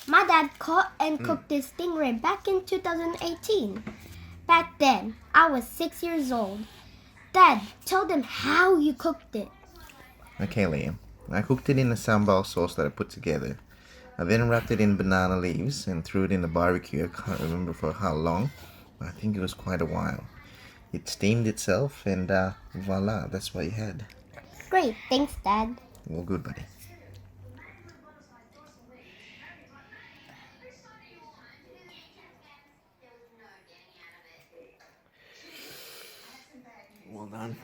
My dad caught and cooked this stingray back in 2018. Back then, I was 6 years old. Dad, tell them how you cooked it. Okay, Liam. I cooked it in a sambal sauce that I put together. I then wrapped it in banana leaves and threw it in the barbecue. I can't remember for how long, but I think it was quite a while. It steamed itself and voila, that's what you had. Great, thanks, Dad. Well, good, buddy. Well done.